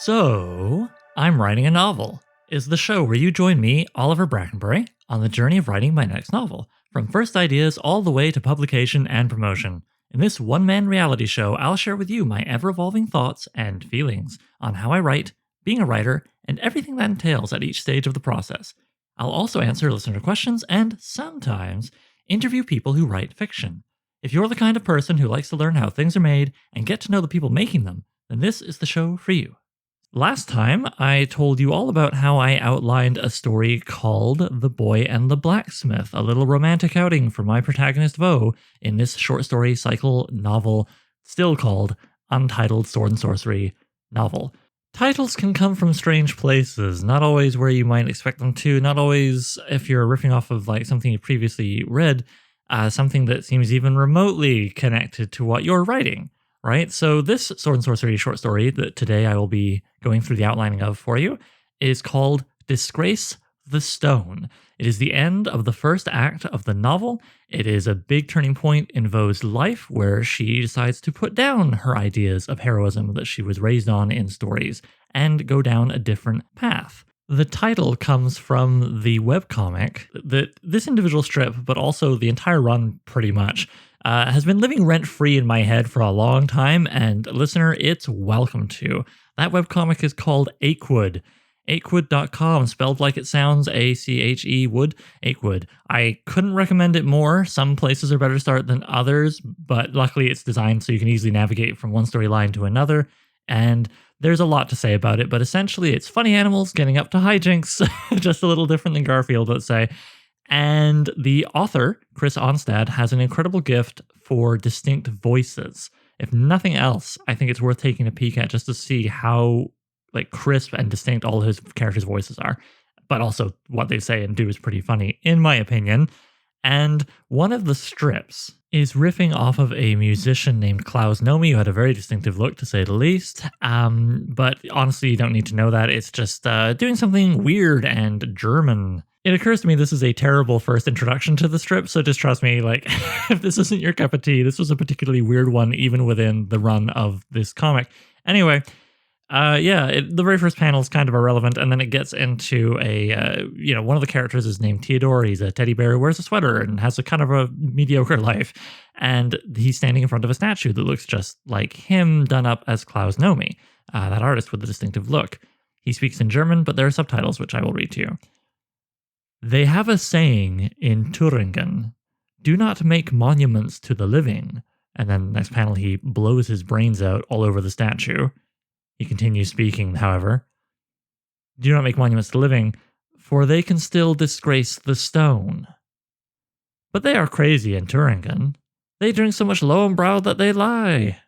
So, I'm writing a novel is the show where you join me, Oliver Brackenbury, on the journey of writing my next novel, from first ideas all the way to publication and promotion. In this one-man reality show, I'll share with you my ever-evolving thoughts and feelings on how I write, being a writer, and everything that entails at each stage of the process. I'll also answer listener questions and, sometimes, interview people who write fiction. If you're the kind of person who likes to learn how things are made and get to know the people making them, then this is the show for you. Last time, I told you all about how I outlined a story called The Boy and the Blacksmith, a little romantic outing for my protagonist Vo in this short story cycle novel, still called Untitled Sword and Sorcery novel. Titles can come from strange places, not always where you might expect them to, not always if you're riffing off of like something you previously read, something that seems even remotely connected to what you're writing. Right? So this Sword and Sorcery short story that today I will be going through the outlining of for you is called Disgrace the Stone. It is the end of the first act of the novel. It is a big turning point in Vo's life where she decides to put down her ideas of heroism that she was raised on in stories and go down a different path. The title comes from the webcomic that this individual strip, but also the entire run pretty much, has been living rent-free in my head for a long time, and listener, it's welcome to. That webcomic is called Achewood. Achewood.com, spelled like it sounds, A-C-H-E, wood, Achewood. I couldn't recommend it more. Some places are better to start than others, but luckily it's designed so you can easily navigate from one storyline to another, and there's a lot to say about it, but essentially it's funny animals getting up to hijinks, just a little different than Garfield, let's say. And the author, Chris Onstad, has an incredible gift for distinct voices. If nothing else, I think it's worth taking a peek at just to see how like crisp and distinct all his characters' voices are. But also what they say and do is pretty funny, in my opinion. And one of the strips is riffing off of a musician named Klaus Nomi, who had a very distinctive look, to say the least. But honestly, you don't need to know that. It's just doing something weird and German. It occurs to me this is a terrible first introduction to the strip, so just trust me, like, if this isn't your cup of tea, this was a particularly weird one, even within the run of this comic. Anyway, the very first panel is kind of irrelevant, and then it gets into one of the characters is named Theodore. He's a teddy bear who wears a sweater and has a kind of a mediocre life, and he's standing in front of a statue that looks just like him, done up as Klaus Nomi, that artist with the distinctive look. He speaks in German, but there are subtitles, which I will read to you. They have a saying in Thüringen, do not make monuments to the living. And then next panel, he blows his brains out all over the statue. He continues speaking, however. Do not make monuments to the living, for they can still disgrace the stone. But they are crazy in Thüringen. They drink so much Lowenbrau that they lie.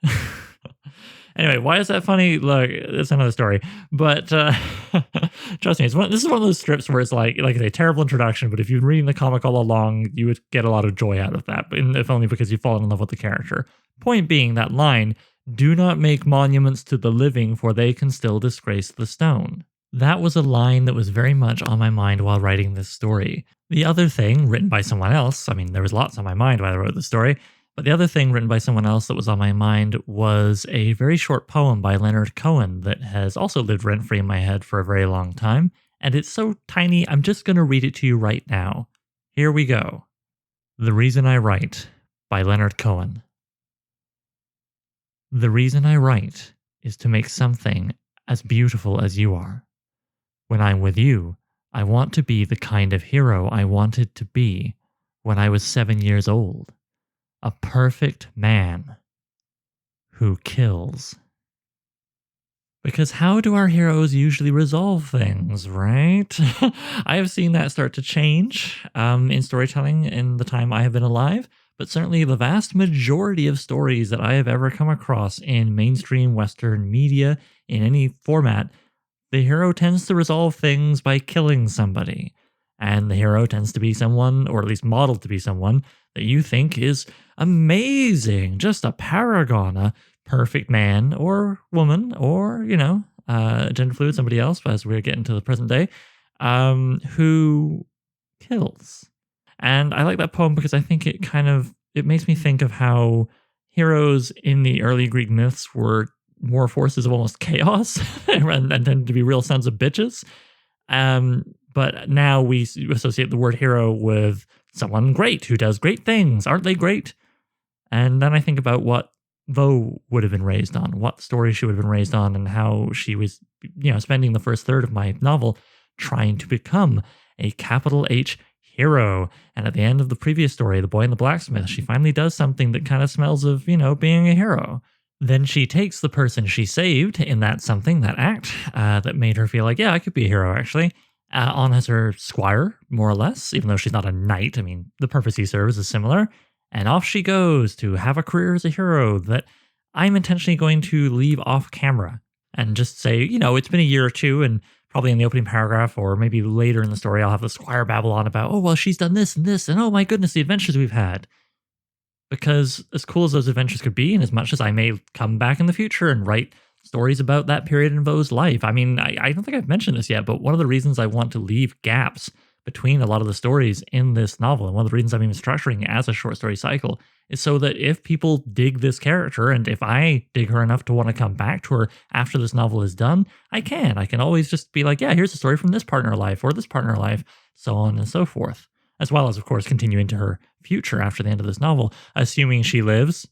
Anyway, why is that funny? Look, it's another story. But trust me, this is one of those strips where it's like a terrible introduction, but if you've been reading the comic all along, you would get a lot of joy out of that, if only because you've fallen in love with the character. Point being, that line, do not make monuments to the living, for they can still disgrace the stone. That was a line that was very much on my mind while writing this story. The other thing, written by someone else, I mean, there was lots on my mind while I wrote the story, but the other thing written by someone else that was on my mind was a very short poem by Leonard Cohen that has also lived rent-free in my head for a very long time, and it's so tiny, I'm just going to read it to you right now. Here we go. The Reason I Write by Leonard Cohen. The reason I write is to make something as beautiful as you are. When I'm with you, I want to be the kind of hero I wanted to be when I was 7 years old. A perfect man who kills. Because how do our heroes usually resolve things, right? I have seen that start to change in storytelling in the time I have been alive, but certainly the vast majority of stories that I have ever come across in mainstream Western media, in any format, the hero tends to resolve things by killing somebody. And the hero tends to be someone, or at least modeled to be someone, that you think is amazing, just a paragon, a perfect man or woman, or, gender fluid, somebody else, as we're getting to the present day, who kills. And I like that poem because I think it makes me think of how heroes in the early Greek myths were more forces of almost chaos and tend to be real sons of bitches. But now we associate the word hero with someone great who does great things. Aren't they great? And then I think about what Vo would have been raised on, what story she would have been raised on, and how she was, spending the first third of my novel trying to become a capital H hero. And at the end of the previous story, The Boy and the Blacksmith, she finally does something that kind of smells of, being a hero. Then she takes the person she saved in that act, that made her feel like, yeah, I could be a hero, actually, on as her squire, more or less, even though she's not a knight. I mean, the purpose he serves is similar. And off she goes to have a career as a hero that I'm intentionally going to leave off camera and just say, it's been a year or two, and probably in the opening paragraph or maybe later in the story, I'll have the squire babble on about, oh, well, she's done this and this, and oh my goodness, the adventures we've had. Because as cool as those adventures could be, and as much as I may come back in the future and write stories about that period in Vo's life, I mean, I don't think I've mentioned this yet, but one of the reasons I want to leave gaps between a lot of the stories in this novel, and one of the reasons I'm even structuring it as a short story cycle, is so that if people dig this character, and if I dig her enough to want to come back to her after this novel is done, I can always just be like, yeah, here's a story from this partner life, or this partner life, so on and so forth. As well as, of course, continuing to her future after the end of this novel, assuming she lives.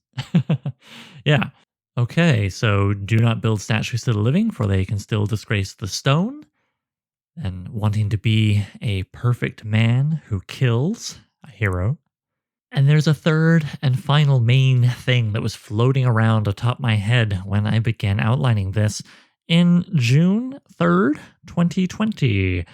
Yeah. Okay, so do not build statues to the living, for they can still disgrace the stone. And wanting to be a perfect man who kills, a hero. And there's a third and final main thing that was floating around atop my head when I began outlining this in June 3rd, 2020.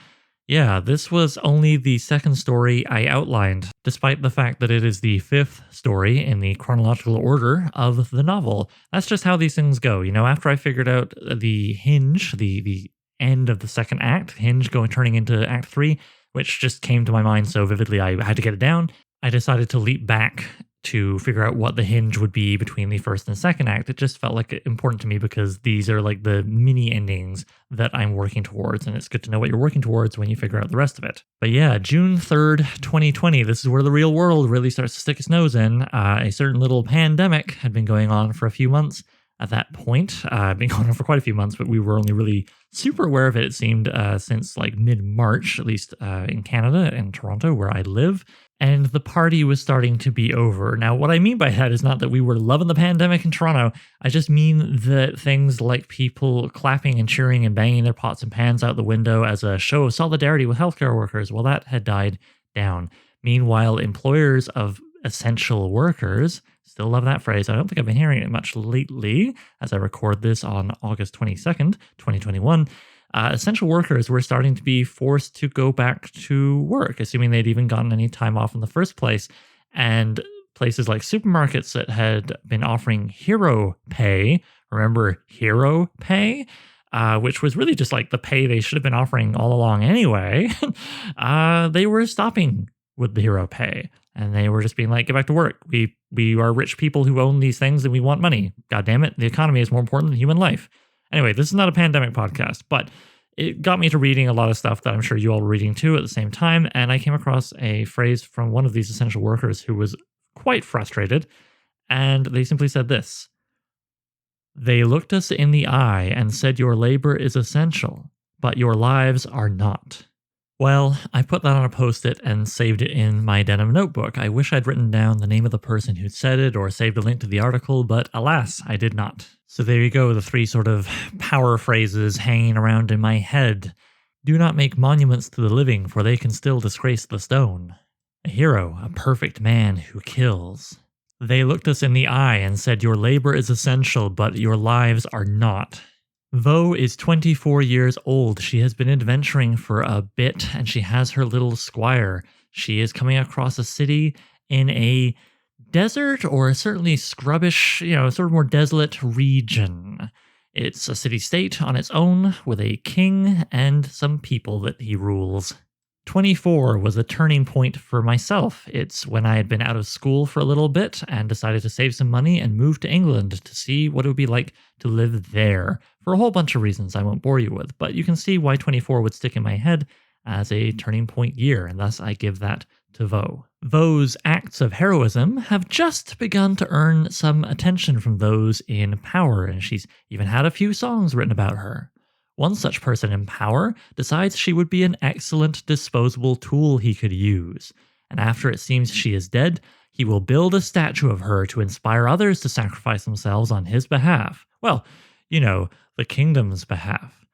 Yeah, this was only the second story I outlined, despite the fact that it is the fifth story in the chronological order of the novel. That's just how these things go. After I figured out the hinge, the end of the second act, hinge turning into Act 3, which just came to my mind so vividly I had to get it down, I decided to leap back to figure out what the hinge would be between the first and second act. It just felt like important to me because these are like the mini endings that I'm working towards, and it's good to know what you're working towards when you figure out the rest of it. But yeah, June 3rd, 2020, this is where the real world really starts to stick its nose in. A certain little pandemic had been going on for a few months at that point. Been going on for quite a few months, but we were only really super aware of it seemed, since like mid-March, at least in Canada and Toronto, where I live. And the party was starting to be over. Now, what I mean by that is not that we were loving the pandemic in Toronto. I just mean that things like people clapping and cheering and banging their pots and pans out the window as a show of solidarity with healthcare workers, well, that had died down. Meanwhile, employers of essential workers, still love that phrase. I don't think I've been hearing it much lately as I record this on August 22nd, 2021. Essential workers were starting to be forced to go back to work, assuming they'd even gotten any time off in the first place. And places like supermarkets that had been offering hero pay, remember hero pay? Which was really just like the pay they should have been offering all along anyway. They were stopping with the hero pay. And they were just being like, get back to work. We are rich people who own these things and we want money. God damn it, the economy is more important than human life. Anyway, this is not a pandemic podcast, but it got me to reading a lot of stuff that I'm sure you all were reading too at the same time, and I came across a phrase from one of these essential workers who was quite frustrated, and they simply said this: "They looked us in the eye and said your labor is essential, but your lives are not." Well, I put that on a post-it and saved it in my denim notebook. I wish I'd written down the name of the person who'd said it or saved a link to the article, but alas, I did not. So there you go, the three sort of power phrases hanging around in my head. Do not make monuments to the living, for they can still disgrace the stone. A hero, a perfect man who kills. They looked us in the eye and said your labor is essential, but your lives are not. Vo is 24 years old. She has been adventuring for a bit, and she has her little squire. She is coming across a city in a desert, or certainly scrubbish, sort of more desolate region. It's a city-state on its own, with a king and some people that he rules. 24 was a turning point for myself. It's when I had been out of school for a little bit and decided to save some money and move to England to see what it would be like to live there, for a whole bunch of reasons I won't bore you with, but you can see why 24 would stick in my head as a turning point year, and thus I give that to Vo. Vo's acts of heroism have just begun to earn some attention from those in power, and she's even had a few songs written about her. One such person in power decides she would be an excellent disposable tool he could use, and after it seems she is dead, he will build a statue of her to inspire others to sacrifice themselves on his behalf. Well, the kingdom's behalf.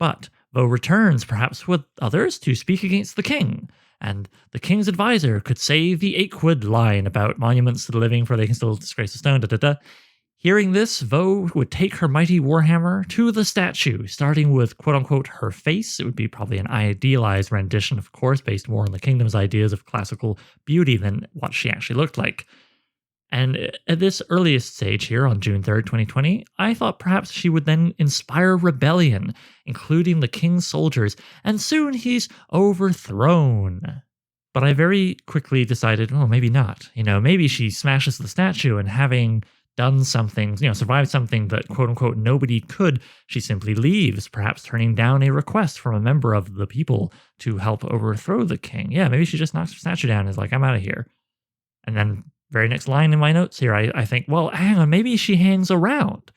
But Vo returns, perhaps with others, to speak against the king. And the king's advisor could say the Akewood line about monuments to the living, for they can still disgrace the stone, Hearing this, Vo would take her mighty warhammer to the statue, starting with quote-unquote her face. It would be probably an idealized rendition, of course, based more on the kingdom's ideas of classical beauty than what she actually looked like. And at this earliest stage here on June 3rd, 2020, I thought perhaps she would then inspire rebellion, including the king's soldiers, and soon he's overthrown. But I very quickly decided, well, maybe not. Maybe she smashes the statue, and having done something, survived something that quote-unquote nobody could, she simply leaves, perhaps turning down a request from a member of the people to help overthrow the king. Yeah, maybe she just knocks the statue down and is like, I'm out of here. And then very next line in my notes here, I think, well, hang on, maybe she hangs around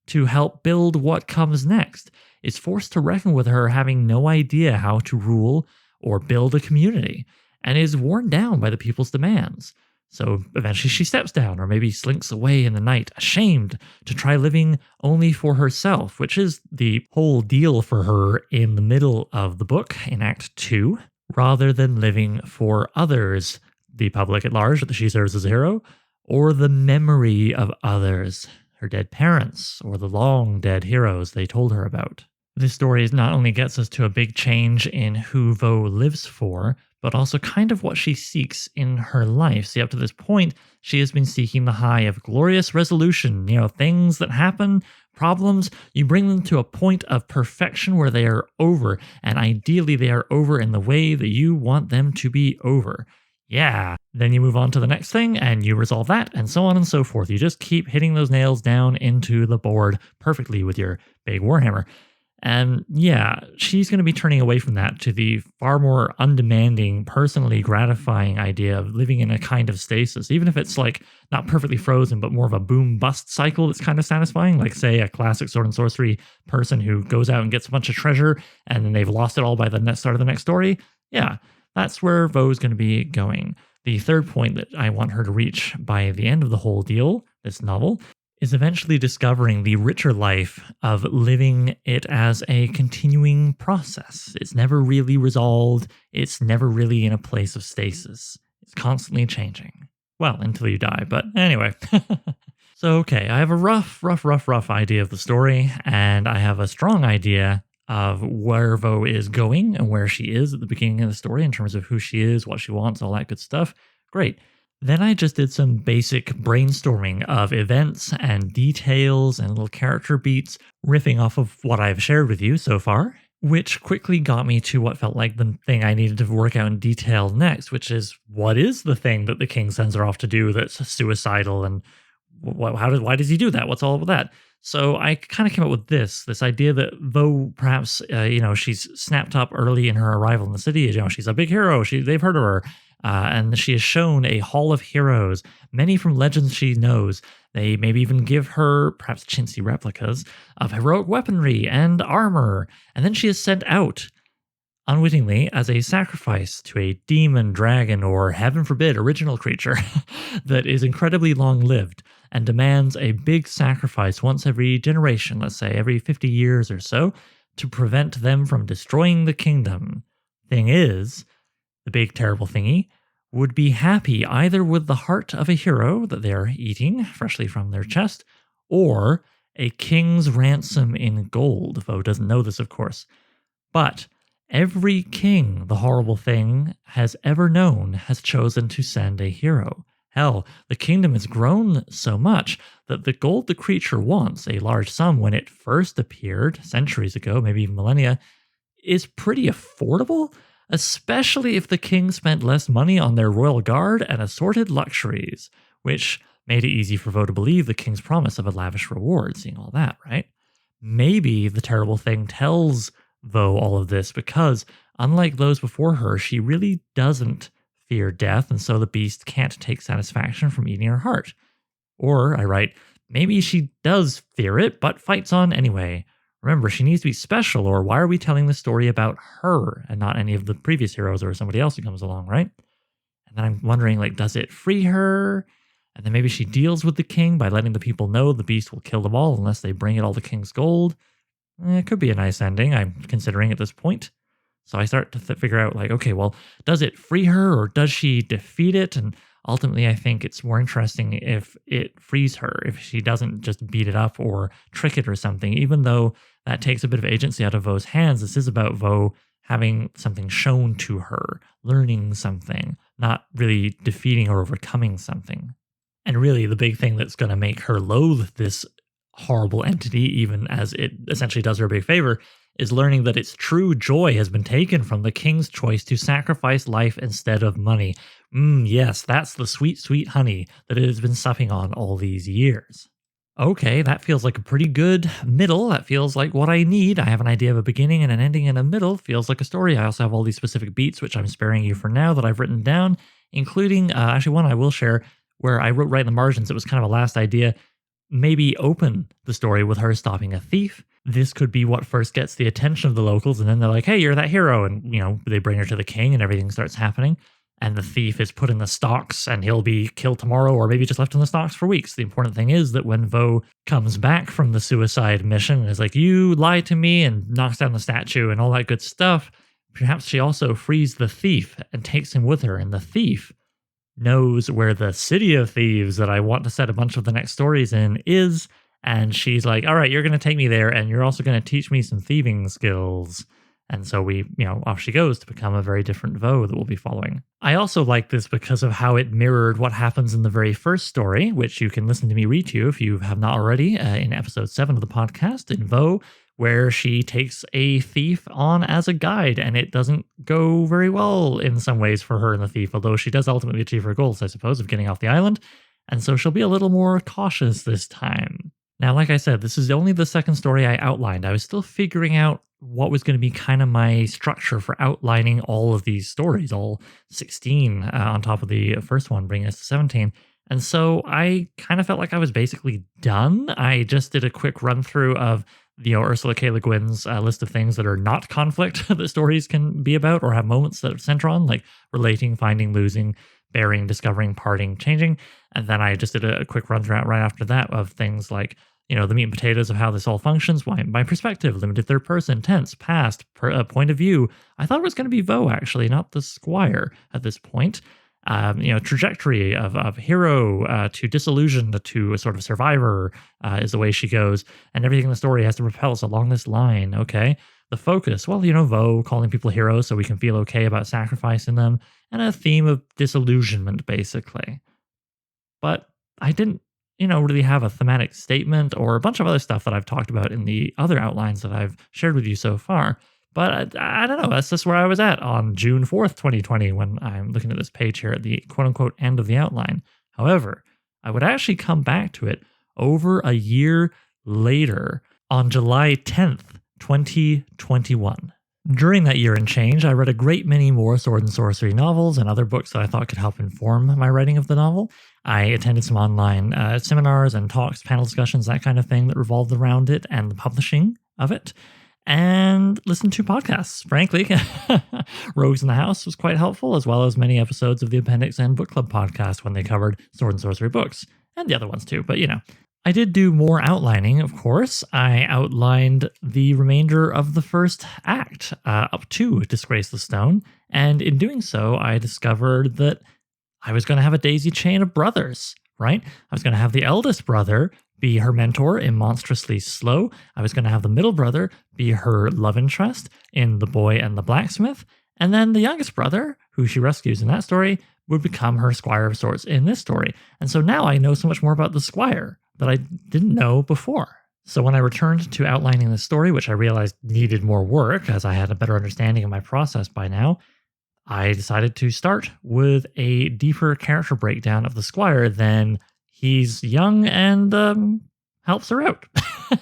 to help build what comes next, is forced to reckon with her having no idea how to rule or build a community, and is worn down by the people's demands. So eventually she steps down, or maybe slinks away in the night, ashamed to try living only for herself, which is the whole deal for her in the middle of the book in Act 2, rather than living for others, the public at large that she serves as a hero, or the memory of others, her dead parents, or the long dead heroes they told her about. This story not only gets us to a big change in who Vo lives for, but also kind of what she seeks in her life. See, up to this point, she has been seeking the high of glorious resolution, things that happen, problems, you bring them to a point of perfection where they are over, and ideally they are over in the way that you want them to be over. Yeah, then you move on to the next thing and you resolve that, and so on and so forth. You just keep hitting those nails down into the board perfectly with your big warhammer. And yeah, she's going to be turning away from that to the far more undemanding, personally gratifying idea of living in a kind of stasis, even if it's like not perfectly frozen, but more of a boom-bust cycle that's kind of satisfying. Like, say, a classic sword and sorcery person who goes out and gets a bunch of treasure and then they've lost it all by the start of the next story. Yeah, that's where Vo's going to be going. The third point that I want her to reach by the end of the whole deal, this novel, is eventually discovering the richer life of living it as a continuing process. It's never really resolved. It's never really in a place of stasis. It's constantly changing. Well, until you die, but anyway. So, okay, I have a rough idea of the story, and I have a strong idea of where Vo is going and where she is at the beginning of the story in terms of who she is, what she wants, all that good stuff. Great. Then I just did some basic brainstorming of events and details and little character beats, riffing off of what I've shared with you so far, which quickly got me to what felt like the thing I needed to work out in detail next, which is, what is the thing that the king sends her off to do that's suicidal, and why does he do that? What's all of that? So I kind of came up with this idea that though perhaps, she's snapped up early in her arrival in the city, she's a big hero, they've heard of her, and she is shown a hall of heroes, many from legends she knows. They maybe even give her perhaps chintzy replicas of heroic weaponry and armor, and then she is sent out unwittingly as a sacrifice to a demon, dragon, or heaven forbid, original creature that is incredibly long-lived and demands a big sacrifice once every generation, let's say every 50 years or so, to prevent them from destroying the kingdom. Thing is, the big terrible thingy would be happy either with the heart of a hero that they're eating freshly from their chest, or a king's ransom in gold. Vo doesn't know this, of course. But every king the horrible thing has ever known has chosen to send a hero. Hell, the kingdom has grown so much that the gold the creature wants, a large sum when it first appeared centuries ago, maybe even millennia, is pretty affordable, especially if the king spent less money on their royal guard and assorted luxuries, which made it easy for Vo to believe the king's promise of a lavish reward, seeing all that, right? Maybe the terrible thing tells Vo all of this because, unlike those before her, she really doesn't fear death, and so the beast can't take satisfaction from eating her heart. Or, I write, maybe she does fear it, but fights on anyway. Remember, she needs to be special, or why are we telling the story about her and not any of the previous heroes or somebody else who comes along, right? And then I'm wondering, like, does it free her? And then maybe she deals with the king by letting the people know the beast will kill them all unless they bring it all the king's gold. It could be a nice ending, I'm considering at this point. So I start to figure out, like, okay, well, does it free her or does she defeat it? And ultimately, I think it's more interesting if it frees her, if she doesn't just beat it up or trick it or something. Even though that takes a bit of agency out of Vo's hands, this is about Vo having something shown to her, learning something, not really defeating or overcoming something. And really, the big thing that's going to make her loathe this horrible entity, even as it essentially does her a big favor, is learning that its true joy has been taken from the king's choice to sacrifice life instead of money. Yes, that's the sweet, sweet honey that it has been supping on all these years. Okay, that feels like a pretty good middle. That feels like what I need. I have an idea of a beginning and an ending and a middle. Feels like a story. I also have all these specific beats, which I'm sparing you for now, that I've written down, including actually one I will share where I wrote right in the margins. It was kind of a last idea. Maybe open the story with her stopping a thief. This could be what first gets the attention of the locals, and then they're like, hey, you're that hero. And, they bring her to the king and everything starts happening. And the thief is put in the stocks and he'll be killed tomorrow or maybe just left in the stocks for weeks. The important thing is that when Vo comes back from the suicide mission and is like, you lied to me, and knocks down the statue and all that good stuff, perhaps she also frees the thief and takes him with her. And the thief knows where the city of thieves that I want to set a bunch of the next stories in is. And she's like, all right, you're going to take me there and you're also going to teach me some thieving skills. And so off she goes to become a very different Vo that we'll be following. I also like this because of how it mirrored what happens in the very first story, which you can listen to me read to you if you have not already, in episode 7 of the podcast, in Vo, where she takes a thief on as a guide, and it doesn't go very well in some ways for her and the thief, although she does ultimately achieve her goals, I suppose, of getting off the island. And so she'll be a little more cautious this time. Now, like I said, this is only the second story I outlined. I was still figuring out what was going to be kind of my structure for outlining all of these stories, all 16 on top of the first one, bringing us to 17. And so I kind of felt like I was basically done. I just did a quick run through of Ursula K. Le Guin's list of things that are not conflict that stories can be about or have moments that center on, like relating, finding, losing, bearing, discovering, parting, changing. And then I just did a quick run through right after that of things like, the meat and potatoes of how this all functions, why my perspective, limited third person, tense, past, point of view. I thought it was going to be Vo, actually, not the Squire at this point. Trajectory of hero to disillusioned to a sort of survivor is the way she goes, and everything in the story has to propel us along this line, okay? The focus, well, Vo calling people heroes so we can feel okay about sacrificing them, and a theme of disillusionment, basically. But I didn't really have a thematic statement or a bunch of other stuff that I've talked about in the other outlines that I've shared with you so far. But I don't know, that's just where I was at on June 4th, 2020, when I'm looking at this page here at the quote-unquote end of the outline. However, I would actually come back to it over a year later on July 10th, 2021. During that year and change, I read a great many more sword and sorcery novels and other books that I thought could help inform my writing of the novel. I attended some online seminars and talks, panel discussions, that kind of thing that revolved around it and the publishing of it, and listened to podcasts, frankly. Rogues in the House was quite helpful, as well as many episodes of the Appendix and Book Club podcast when they covered sword and sorcery books, and the other ones too, but I did do more outlining, of course. I outlined the remainder of the first act up to Disgrace the Stone, and in doing so, I discovered that I was going to have a daisy chain of brothers, right? I was going to have the eldest brother be her mentor in Monstrously Slow. I was going to have the middle brother be her love interest in The Boy and the Blacksmith, and then the youngest brother, who she rescues in that story, would become her squire of sorts in this story. And so now I know so much more about the squire that I didn't know before. So when I returned to outlining the story, which I realized needed more work as I had a better understanding of my process by now, I decided to start with a deeper character breakdown of the squire than he's young and helps her out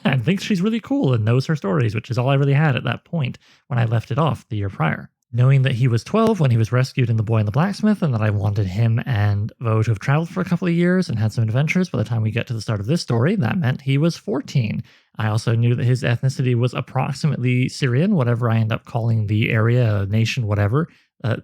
and thinks she's really cool and knows her stories, which is all I really had at that point when I left it off the year prior. Knowing that he was 12 when he was rescued in The Boy and the Blacksmith, and that I wanted him and Vo to have traveled for a couple of years and had some adventures by the time we get to the start of this story, that meant he was 14. I also knew that his ethnicity was approximately Syrian, whatever I end up calling the area, nation, whatever,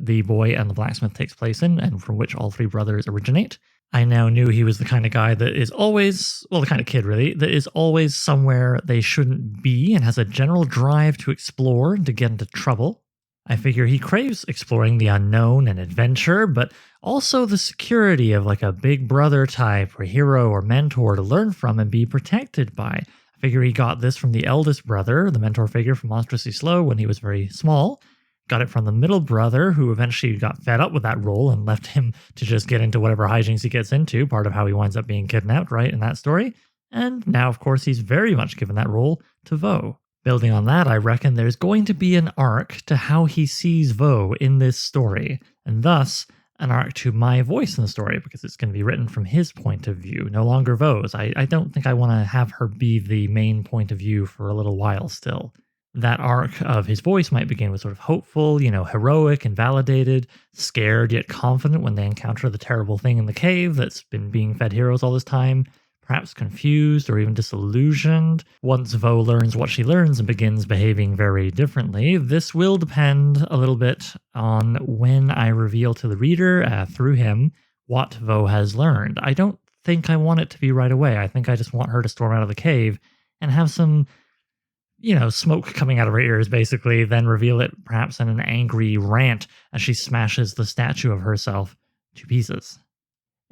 The Boy and the Blacksmith takes place in, and from which all three brothers originate. I now knew he was the kind of guy that is always, well, the kind of kid really, that is always somewhere they shouldn't be and has a general drive to explore and to get into trouble. I figure he craves exploring the unknown and adventure, but also the security of like a big brother type or hero or mentor to learn from and be protected by. I figure he got this from the eldest brother, the mentor figure from Monstrously Slow when he was very small. Got it from the middle brother, who eventually got fed up with that role and left him to just get into whatever hijinks he gets into, part of how he winds up being kidnapped, right, in that story. And now, of course, he's very much given that role to Vo. Building on that, I reckon there's going to be an arc to how he sees Vo in this story, and thus an arc to my voice in the story, because it's going to be written from his point of view, no longer Vo's. I don't think I want to have her be the main point of view for a little while still. That arc of his voice might begin with sort of hopeful, heroic and validated, scared yet confident when they encounter the terrible thing in the cave that's been being fed heroes all this time, perhaps confused or even disillusioned. Once Vo learns what she learns and begins behaving very differently, this will depend a little bit on when I reveal to the reader, through him, what Vo has learned. I don't think I want it to be right away. I think I just want her to storm out of the cave and have some, smoke coming out of her ears, basically, then reveal it perhaps in an angry rant as she smashes the statue of herself to pieces.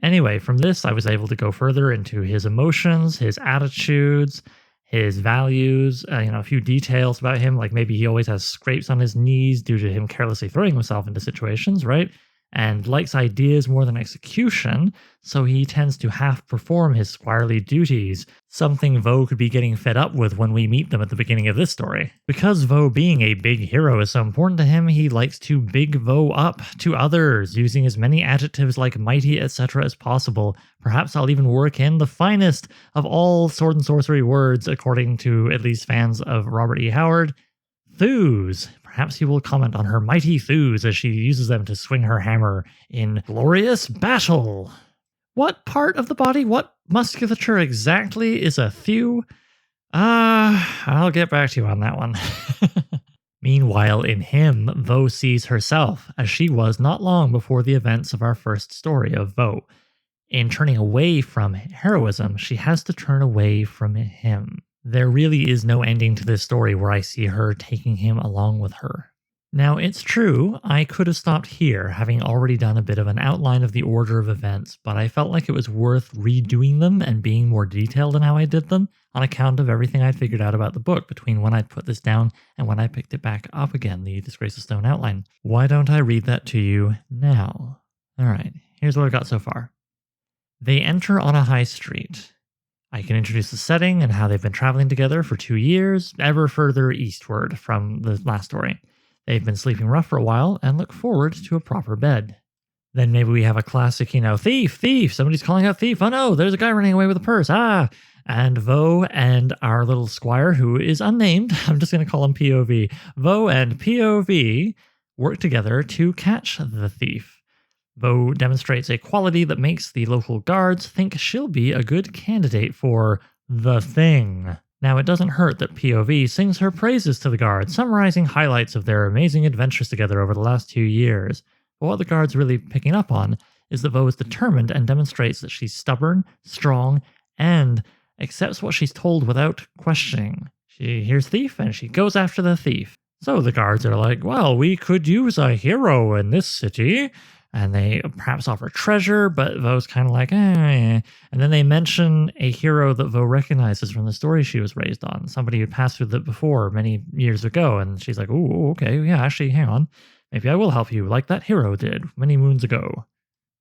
Anyway, from this, I was able to go further into his emotions, his attitudes, his values, a few details about him, like maybe he always has scrapes on his knees due to him carelessly throwing himself into situations, right? And likes ideas more than execution, so he tends to half perform his squirely duties, something Vo could be getting fed up with when we meet them at the beginning of this story. Because Vo being a big hero is so important to him, he likes to big Vo up to others, using as many adjectives like mighty, etc. as possible. Perhaps I'll even work in the finest of all sword and sorcery words, according to at least fans of Robert E. Howard, thews. Perhaps he will comment on her mighty thews as she uses them to swing her hammer in glorious battle. What part of the body, what musculature exactly is a thew? I'll get back to you on that one. Meanwhile, in him, Vo sees herself as she was not long before the events of our first story of Vo. In turning away from heroism, she has to turn away from him. There really is no ending to this story where I see her taking him along with her. Now, it's true, I could have stopped here, having already done a bit of an outline of the order of events, but I felt like it was worth redoing them and being more detailed in how I did them, on account of everything I'd figured out about the book between when I'd put this down and when I picked it back up again, the Disgrace the Stone outline. Why don't I read that to you now? Alright, here's what I've got so far. They enter on a high street. I can introduce the setting and how they've been traveling together for 2 years, ever further eastward from the last story. They've been sleeping rough for a while and look forward to a proper bed. Then maybe we have a classic, thief, somebody's calling out thief. Oh no, there's a guy running away with a purse. And Vo and our little squire, who is unnamed, I'm just going to call him POV. Vo and POV work together to catch the thief. Vo demonstrates a quality that makes the local guards think she'll be a good candidate for the thing. Now, it doesn't hurt that POV sings her praises to the guards, summarizing highlights of their amazing adventures together over the last 2 years. But what the guards really picking up on is that Vo is determined and demonstrates that she's stubborn, strong, and accepts what she's told without questioning. She hears thief and she goes after the thief. So the guards are like, well, we could use a hero in this city. And they perhaps offer treasure, but Vo's kind of like, And then they mention a hero that Vo recognizes from the story she was raised on. Somebody who passed through that before many years ago. And she's like, oh, okay, yeah, actually, hang on. Maybe I will help you, like that hero did many moons ago.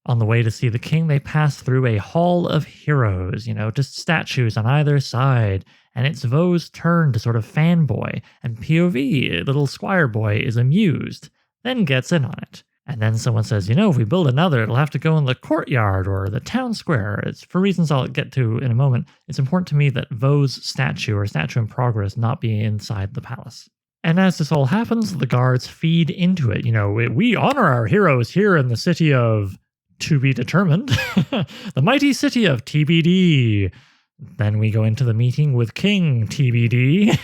On the way to see the king, they pass through a hall of heroes, just statues on either side. And it's Vo's turn to sort of fanboy. And POV, little squire boy, is amused, then gets in on it. And then someone says, if we build another, it'll have to go in the courtyard or the town square. It's for reasons I'll get to in a moment. It's important to me that Vo's statue or statue in progress not be inside the palace. And as this all happens, the guards feed into it. We honor our heroes here in the city of to be determined, the mighty city of TBD. Then we go into the meeting with King TBD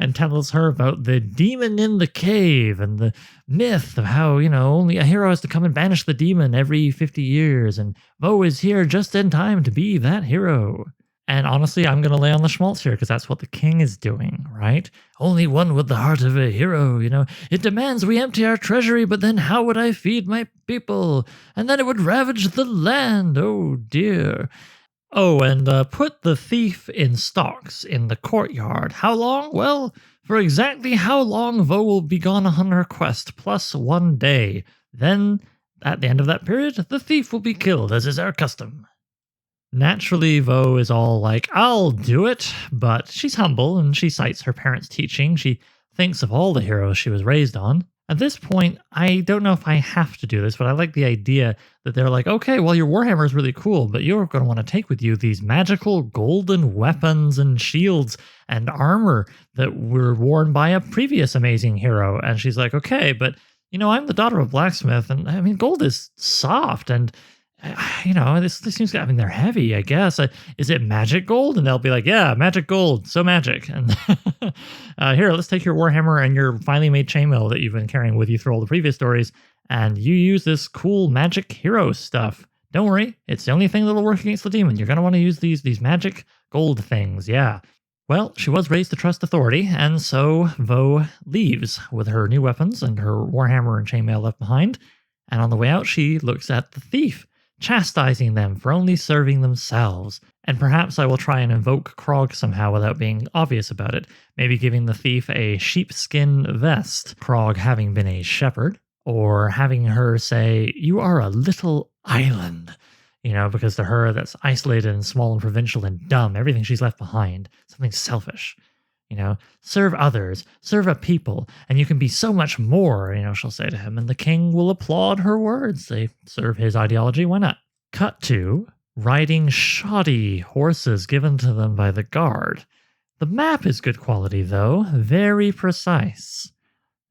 and tells her about the demon in the cave and the myth of how, only a hero has to come and banish the demon every 50 years. And Vo is here just in time to be that hero. And honestly, I'm going to lay on the schmaltz here because that's what the king is doing, right? Only one with the heart of a hero, It demands we empty our treasury, but then how would I feed my people? And then it would ravage the land. Oh, dear. Oh, and put the thief in stocks in the courtyard. How long? Well, for exactly how long Vo will be gone on her quest, plus 1 day. Then, at the end of that period, the thief will be killed, as is our custom. Naturally, Vo is all like, I'll do it, but she's humble and she cites her parents' teaching. She thinks of all the heroes she was raised on. At this point, I don't know if I have to do this, but I like the idea that they're like, okay, well, your Warhammer is really cool, but you're going to want to take with you these magical golden weapons and shields and armor that were worn by a previous amazing hero. And she's like, okay, but, I'm the daughter of a blacksmith, and I mean, gold is soft, and this seems, they're heavy, I guess. Is it magic gold? And they'll be like, yeah, magic gold, so magic. And here, let's take your Warhammer and your finely made chainmail that you've been carrying with you through all the previous stories, and you use this cool magic hero stuff. Don't worry, it's the only thing that'll work against the demon. You're going to want to use these magic gold things, yeah. Well, she was raised to trust authority, and so Vo leaves with her new weapons and her Warhammer and chainmail left behind, and on the way out, she looks at the thief, chastising them for only serving themselves. And perhaps I will try and invoke Krog somehow without being obvious about it. Maybe giving the thief a sheepskin vest, Krog having been a shepherd, or having her say, you are a little island. Because to her, that's isolated and small and provincial and dumb. Everything she's left behind, something selfish. Serve others, serve a people, and you can be so much more, she'll say to him, and the king will applaud her words. They serve his ideology, why not? Cut to riding shoddy horses given to them by the guard. The map is good quality, though, very precise.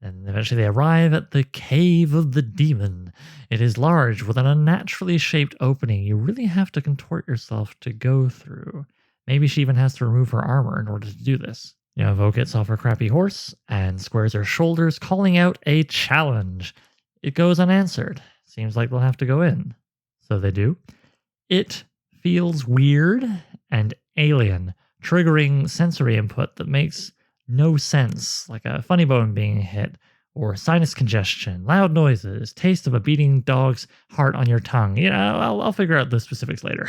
And eventually they arrive at the Cave of the Demon. It is large with an unnaturally shaped opening you really have to contort yourself to go through. Maybe she even has to remove her armor in order to do this. Vo gets off her crappy horse and squares her shoulders, calling out a challenge. It goes unanswered. Seems like they'll have to go in. So they do. It feels weird and alien, triggering sensory input that makes no sense, like a funny bone being hit, or sinus congestion, loud noises, taste of a beating dog's heart on your tongue. I'll figure out the specifics later.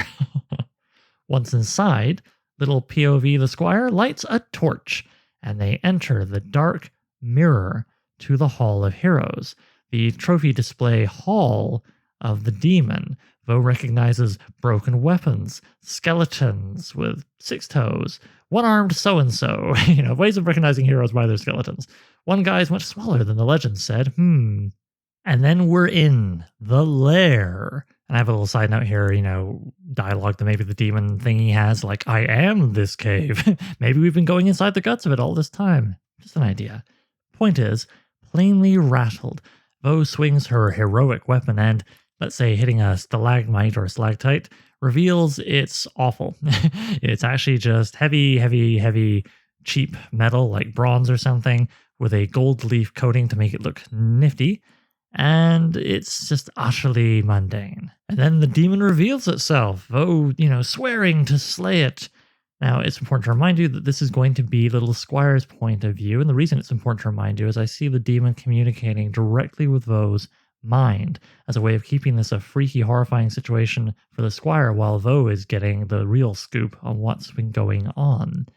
Once inside, little POV the squire lights a torch, and they enter the dark mirror to the Hall of Heroes, the trophy display hall of the demon. Vo recognizes broken weapons, skeletons with 6 toes, one-armed so-and-so, ways of recognizing heroes by their skeletons. One guy is much smaller than the legend said. And then we're in the lair. And I have a little side note here, dialogue that maybe the demon thingy has, like, I am this cave. Maybe we've been going inside the guts of it all this time. Just an idea. Point is, plainly rattled, Vo swings her heroic weapon and, let's say, hitting a stalagmite or stalactite, reveals it's awful. It's actually just heavy, cheap metal, like bronze or something, with a gold leaf coating to make it look nifty. And it's just utterly mundane. And then the demon reveals itself, swearing to slay it. Now, it's important to remind you that this is going to be Little Squire's point of view, and the reason it's important to remind you is I see the demon communicating directly with Vo's mind as a way of keeping this a freaky, horrifying situation for the Squire while Vo is getting the real scoop on what's been going on.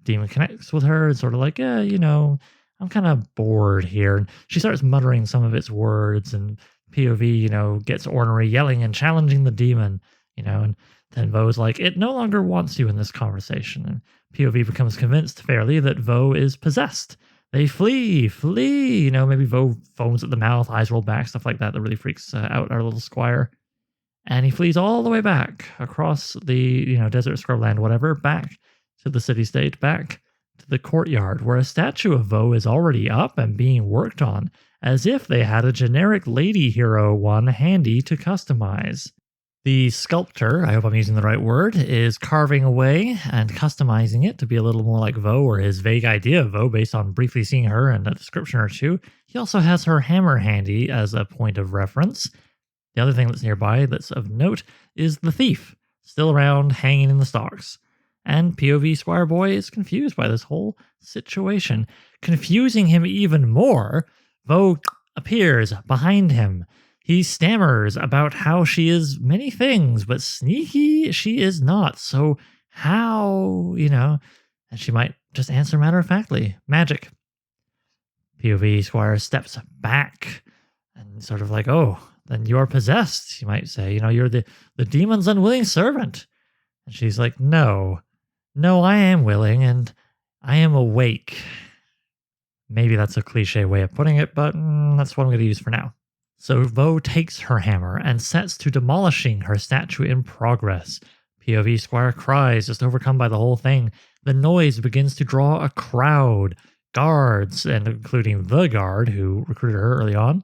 Demon connects with her and sort of like, I'm kind of bored here. And she starts muttering some of its words, and POV, gets ornery, yelling and challenging the demon, and then Vo's like, it no longer wants you in this conversation. And POV becomes convinced fairly that Vo is possessed. They flee, maybe Vo foams at the mouth, eyes roll back, stuff like that really freaks out our little squire. And he flees all the way back across the, desert, scrubland, whatever, back to the city-state, back to the courtyard where a statue of Vo is already up and being worked on, as if they had a generic lady hero one handy to customize. The sculptor, I hope I'm using the right word, is carving away and customizing it to be a little more like Vo, or his vague idea of Vo based on briefly seeing her and a description or two. He also has her hammer handy as a point of reference. The other thing that's nearby that's of note is the thief, still around hanging in the stocks. And POV Squire Boy is confused by this whole situation. Confusing him even more, Vo appears behind him. He stammers about how she is many things, but sneaky she is not. So how, and she might just answer matter-of-factly, magic. POV Squire steps back and sort of like, oh, then you're possessed, you might say. You're the demon's unwilling servant. And she's like, no, I am willing and I am awake. Maybe that's a cliche way of putting it, but that's what I'm going to use for now. So Vo takes her hammer and sets to demolishing her statue in progress. POV Squire cries, just overcome by the whole thing. The noise begins to draw a crowd, guards, and including the guard who recruited her early on.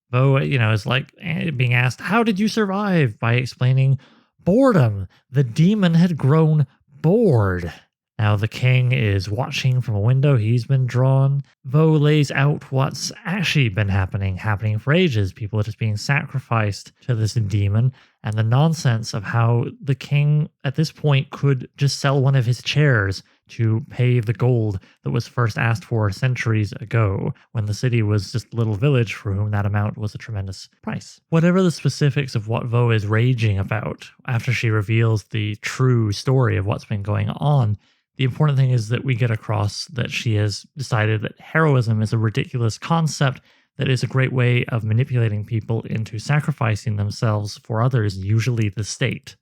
Vo, is like being asked, how did you survive? By explaining boredom. The demon had grown bored. Now the king is watching from a window he's been drawn. Vo lays out what's actually been happening for ages. People are just being sacrificed to this demon, and the nonsense of how the king at this point could just sell one of his chairs to pay the gold that was first asked for centuries ago, when the city was just a little village for whom that amount was a tremendous price. Whatever the specifics of what Vo is raging about after she reveals the true story of what's been going on, the important thing is that we get across that she has decided that heroism is a ridiculous concept that is a great way of manipulating people into sacrificing themselves for others, usually the state.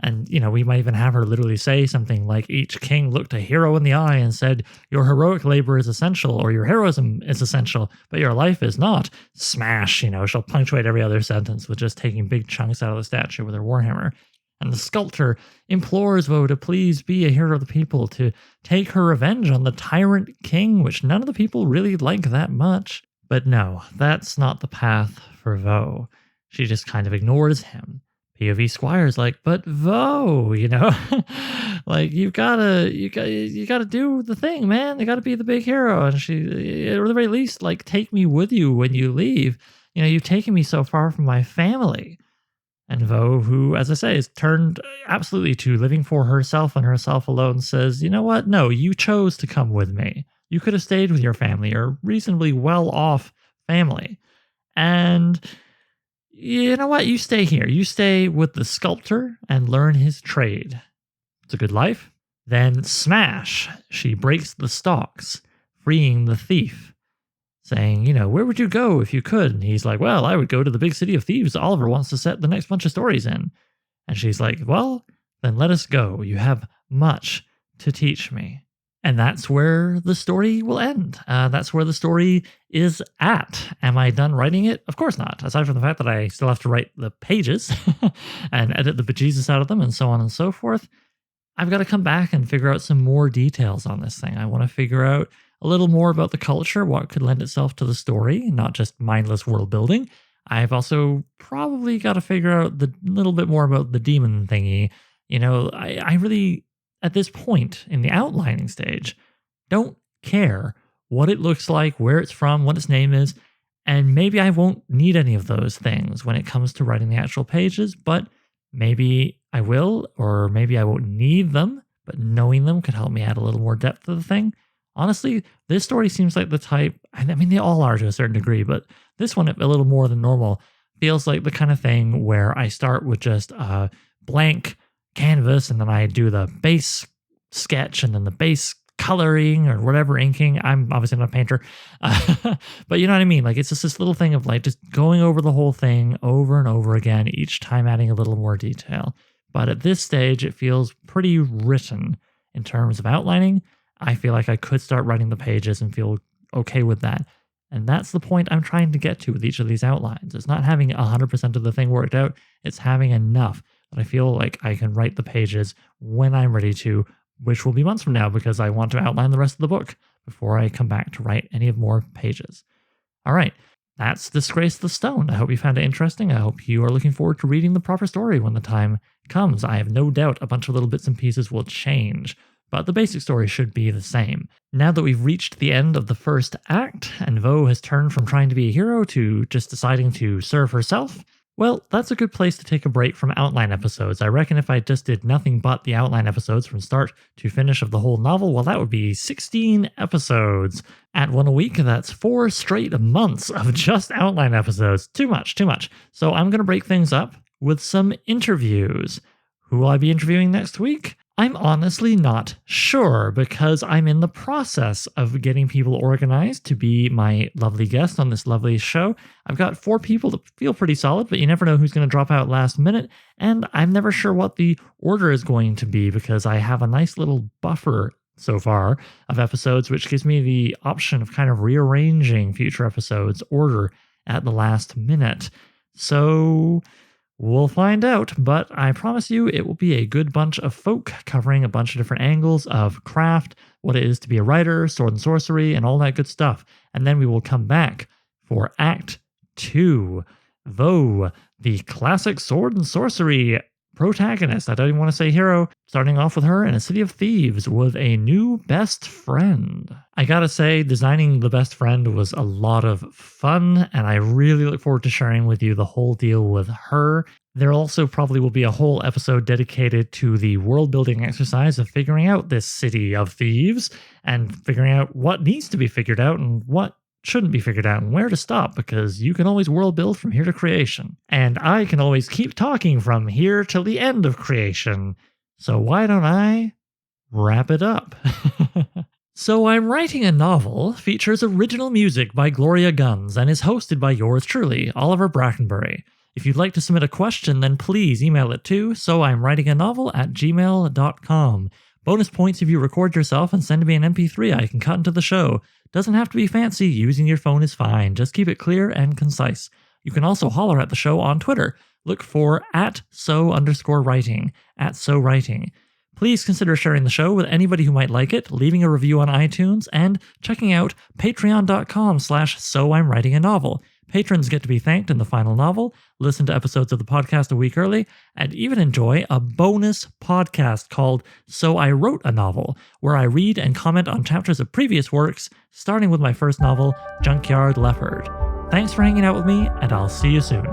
And, we might even have her literally say something like, each king looked a hero in the eye and said, your heroic labor is essential, or your heroism is essential, but your life is not. Smash, she'll punctuate every other sentence with just taking big chunks out of the statue with her warhammer. And the sculptor implores Vo to please be a hero of the people, to take her revenge on the tyrant king, which none of the people really like that much. But no, that's not the path for Vo. She just kind of ignores him. POV Squire's like, but Vo, like you gotta do the thing, man. You gotta be the big hero. And she, at the very least, like, take me with you when you leave. You've taken me so far from my family. And Vo, who, as I say, is turned absolutely to living for herself and herself alone, says, you know what? No, you chose to come with me. You could have stayed with your family, or reasonably well-off family. And you know what? You stay here. You stay with the sculptor and learn his trade. It's a good life. Then smash, she breaks the stalks, freeing the thief, saying, where would you go if you could? And he's like, well, I would go to the big city of thieves Oliver wants to set the next bunch of stories in. And she's like, well, then let us go. You have much to teach me. And that's where the story will end. That's where the story is at. Am I done writing it? Of course not. Aside from the fact that I still have to write the pages and edit the bejesus out of them and so on and so forth, I've got to come back and figure out some more details on this thing. I want to figure out a little more about the culture, what could lend itself to the story, not just mindless world building. I've also probably got to figure out the little bit more about the demon thingy. I really, at this point in the outlining stage, don't care what it looks like, where it's from, what its name is, and maybe I won't need any of those things when it comes to writing the actual pages, but maybe I will, or maybe I won't need them, but knowing them could help me add a little more depth to the thing. Honestly, this story seems like the type, I mean, they all are to a certain degree, but this one, a little more than normal, feels like the kind of thing where I start with just a blank canvas, and then I do the base sketch, and then the base coloring, or whatever, inking. I'm obviously not a painter, but you know what I mean? Like, it's just this little thing of like just going over the whole thing over and over again, each time adding a little more detail. But at this stage, it feels pretty written in terms of outlining. I feel like I could start writing the pages and feel okay with that. And that's the point I'm trying to get to with each of these outlines. It's not having 100% of the thing worked out. It's having enough that I feel like I can write the pages when I'm ready to, which will be months from now because I want to outline the rest of the book before I come back to write any more pages. All right, that's Disgrace the Stone. I hope you found it interesting. I hope you are looking forward to reading the proper story when the time comes. I have no doubt a bunch of little bits and pieces will change, but the basic story should be the same. Now that we've reached the end of the first act, and Vo has turned from trying to be a hero to just deciding to serve herself, well, that's a good place to take a break from outline episodes. I reckon if I just did nothing but the outline episodes from start to finish of the whole novel, well, that would be 16 episodes. At one a week, that's 4 straight months of just outline episodes. Too much. So I'm going to break things up with some interviews. Who will I be interviewing next week? I'm honestly not sure because I'm in the process of getting people organized to be my lovely guest on this lovely show. I've got 4 people that feel pretty solid, but you never know who's going to drop out last minute. And I'm never sure what the order is going to be because I have a nice little buffer so far of episodes, which gives me the option of kind of rearranging future episodes order at the last minute. So we'll find out, but I promise you it will be a good bunch of folk covering a bunch of different angles of craft, what it is to be a writer, sword and sorcery, and all that good stuff. And then we will come back for Act 2. Vo, the classic sword and sorcery protagonist, I don't even want to say hero, starting off with her in a city of thieves with a new best friend. I gotta say, designing the best friend was a lot of fun, and I really look forward to sharing with you the whole deal with her. There also probably will be a whole episode dedicated to the world building exercise of figuring out this city of thieves and figuring out what needs to be figured out and what shouldn't be figured out and where to stop, because you can always world build from here to creation. And I can always keep talking from here till the end of creation. So why don't I wrap it up? So I'm Writing a Novel features original music by Gloria Guns and is hosted by yours truly, Oliver Brackenbury. If you'd like to submit a question, then please email it to sowimwritinganovel@gmail.com. Bonus points if you record yourself and send me an MP3 I can cut into the show. Doesn't have to be fancy, using your phone is fine, just keep it clear and concise. You can also holler at the show on Twitter. Look for @so_writing, @sowriting. Please consider sharing the show with anybody who might like it, leaving a review on iTunes, and checking out patreon.com/sowimwritinganovel. Patrons get to be thanked in the final novel, listen to episodes of the podcast a week early, and even enjoy a bonus podcast called So I Wrote a Novel, where I read and comment on chapters of previous works, starting with my first novel, Junkyard Leopard. Thanks for hanging out with me, and I'll see you soon.